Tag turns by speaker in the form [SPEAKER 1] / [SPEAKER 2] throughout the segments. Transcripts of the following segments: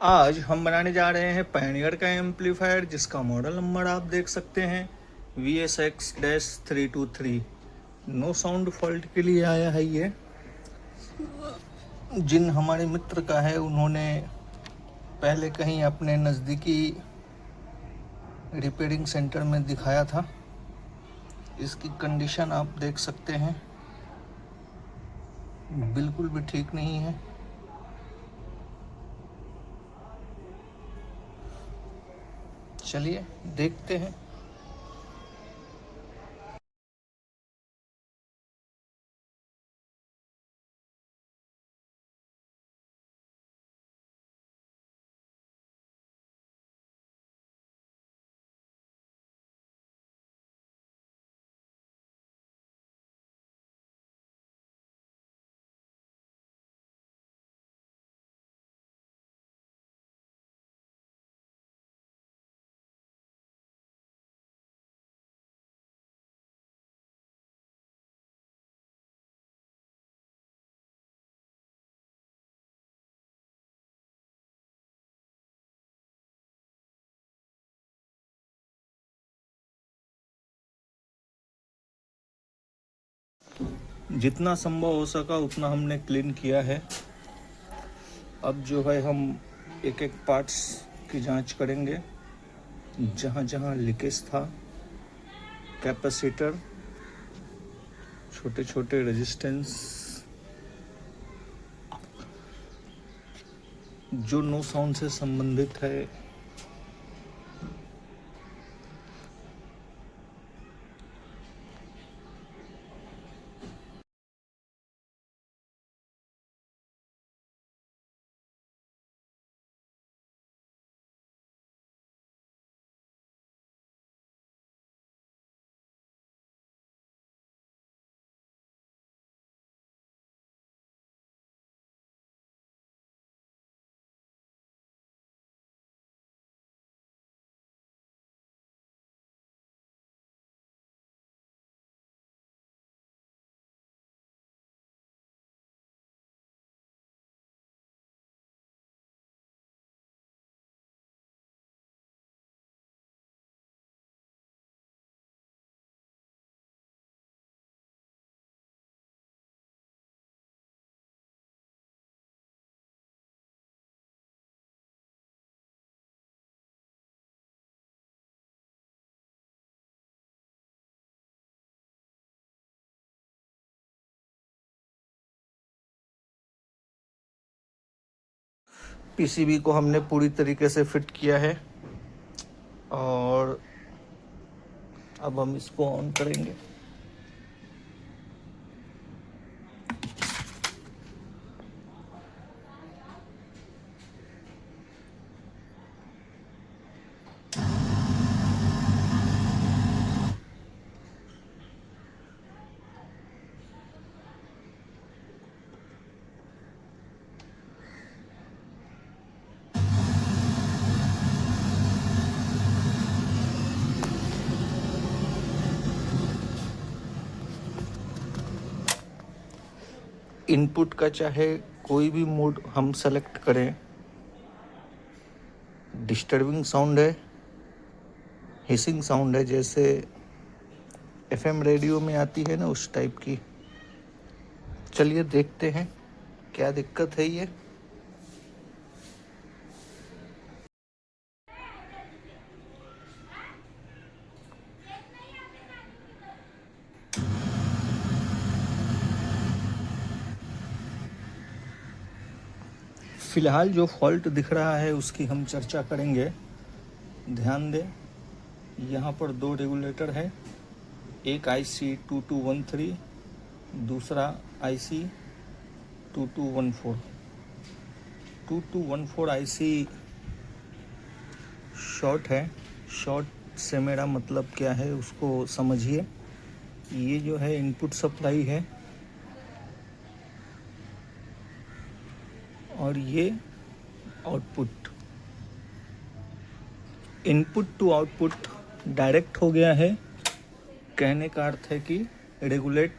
[SPEAKER 1] आज हम बनाने जा रहे हैं पायनियर का एम्पलीफायर, जिसका मॉडल नंबर आप देख सकते हैं VSX-323। नो साउंड फॉल्ट के लिए आया है ये। जिन हमारे मित्र का है, उन्होंने पहले कहीं अपने नज़दीकी रिपेयरिंग सेंटर में दिखाया था। इसकी कंडीशन आप देख सकते हैं, बिल्कुल भी ठीक नहीं है। चलिए देखते हैं। जितना संभव हो सका उतना हमने क्लीन किया है। अब जो है हम एक एक पार्ट्स की जांच करेंगे। जहाँ जहाँ लीकेज था, कैपेसिटर, छोटे छोटे रेजिस्टेंस जो नो साउंड से संबंधित है, पीसीबी को हमने पूरी तरीके से फिट किया है और अब हम इसको ऑन करेंगे। इनपुट का चाहे कोई भी मोड हम सेलेक्ट करें, डिस्टर्बिंग साउंड है, हिसिंग साउंड है, जैसे एफएम रेडियो में आती है ना, उस टाइप की। चलिए देखते हैं क्या दिक्कत है ये। फिलहाल जो फॉल्ट दिख रहा है उसकी हम चर्चा करेंगे। ध्यान दें, यहाँ पर दो रेगुलेटर है, एक IC 2213, दूसरा IC 2214। 2214 IC शॉर्ट है। शॉर्ट से मेरा मतलब क्या है उसको समझिए। ये जो है इनपुट सप्लाई है और ये output. Input to output direct हो गया है, कहने का अर्थ है कि रेगुलेट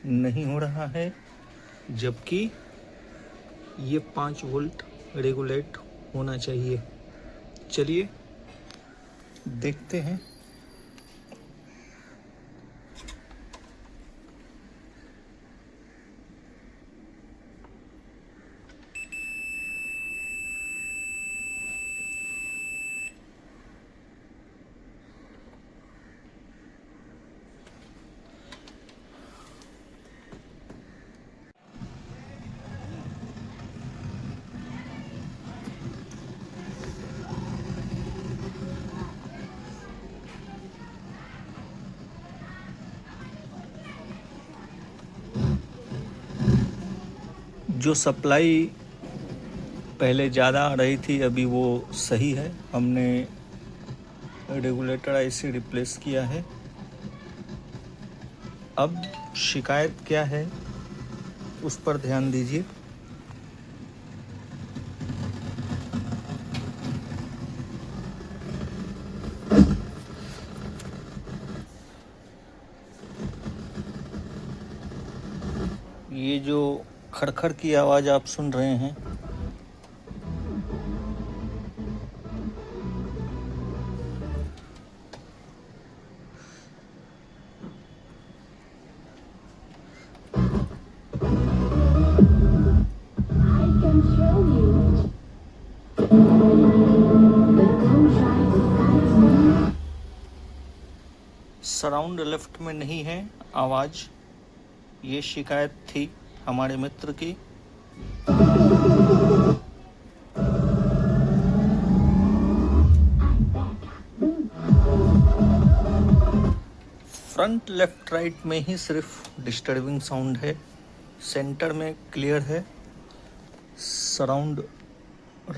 [SPEAKER 1] नहीं हो रहा है, जबकि ये 5 वोल्ट रेगुलेट होना चाहिए। चलिए देखते हैं। जो सप्लाई पहले ज़्यादा आ रही थी अभी वो सही है। हमने रेगुलेटर आईसी रिप्लेस किया है। अब शिकायत क्या है उस पर ध्यान दीजिए। ये जो खड़खड़ की आवाज़ आप सुन रहे हैं, सराउंड लेफ्ट में नहीं है आवाज़। ये शिकायत थी हमारे मित्र की। फ्रंट लेफ्ट राइट में ही सिर्फ डिस्टर्बिंग साउंड है। सेंटर में क्लियर है, सराउंड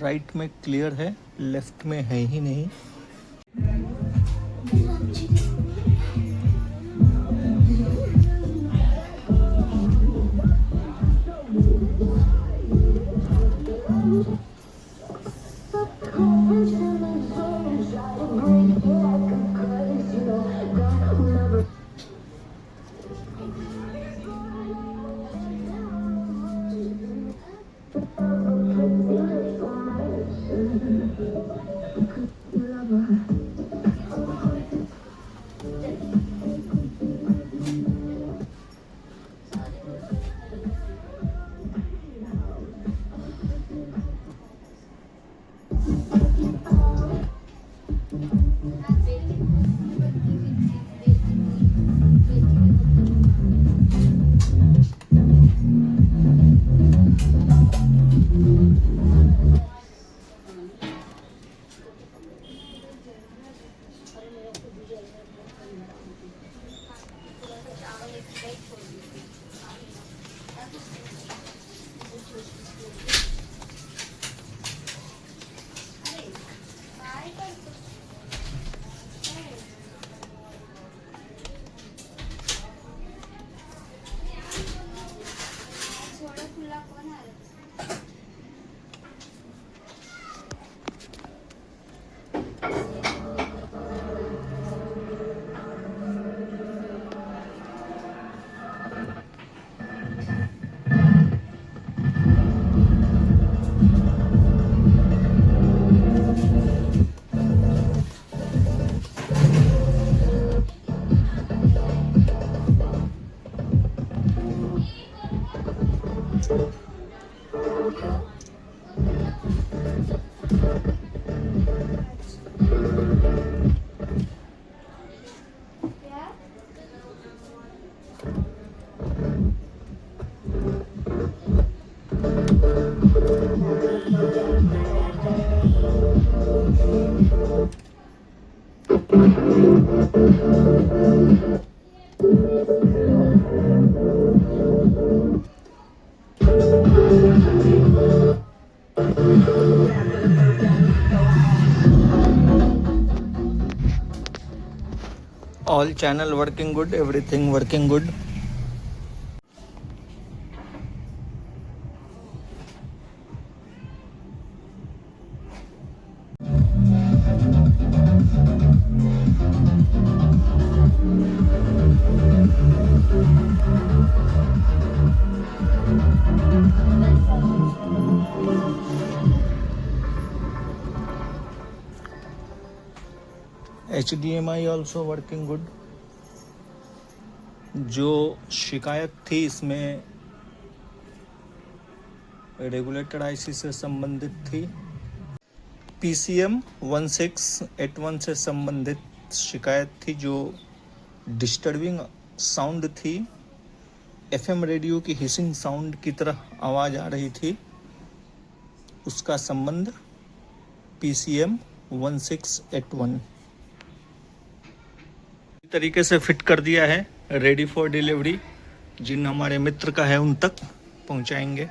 [SPEAKER 1] राइट में क्लियर है, लेफ्ट में है ही नहीं। All channel working good, everything working good. HDMI also working good. जो शिकायत थी इसमें रेगुलेटर आईसी से संबंधित थी, PCM 1681 से संबंधित शिकायत थी। जो डिस्टर्बिंग साउंड थी, FM रेडियो की हिसिंग साउंड की तरह आवाज़ आ रही थी, उसका संबंध PCM 1681 तरीके से फिट कर दिया है, रेडी फॉर डिलीवरी। जिन हमारे मित्र का है उन तक पहुंचाएंगे।